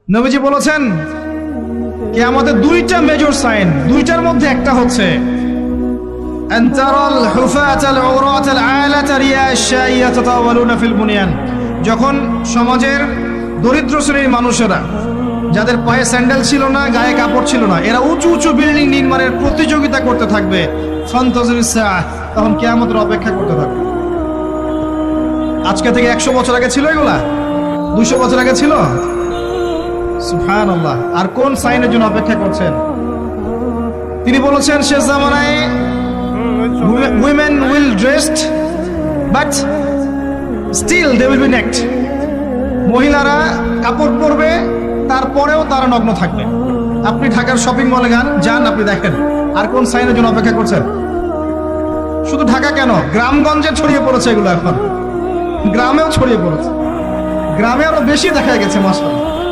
নবীজি বলেছেন কিয়ামতের দুইটা মেজর সাইন, দুইটার মধ্যে একটা হচ্ছে আনতারাল হুফাতাল উরাতাল আলাতা রিয়াশা ইয়াতাতাওয়ালুনা ফিল বুনিয়ান। যখন সমাজের দরিদ্র শ্রেণীর মানুষেরা, যাদের পায়ে স্যান্ডেল ছিল না, গায়ে কাপড় ছিল না, এরা উঁচু উঁচু বিল্ডিং নির্মাণের প্রতিযোগিতা করতে থাকবে, ফান্তাজিরুস সাআহ, তখন কিয়ামতের অপেক্ষা করতে থাকবে। আজকে থেকে 100 বছর আগে ছিল এগুলা? 200 বছর আগে ছিল? সুবহানাল্লাহ। আর কোন সাইনের জন্য অপেক্ষা করছেন? তিনি বলেছেন শেষ জামানায় women will dressed but still they will be naked। মহিলারা কাপড় পরবে, তারপরেও তারা নগ্ন থাকবে। আপনি ঢাকার শপিং মলে যান, আপনি দেখেন। আর কোন সাইনের জন্য অপেক্ষা করছেন? শুধু ঢাকা কেন, গ্রামগঞ্জে ছড়িয়ে পড়েছে এগুলো, এখন গ্রামেও ছড়িয়ে পড়েছে, গ্রামে আরো বেশি দেখা গেছে মাশাআল্লাহ।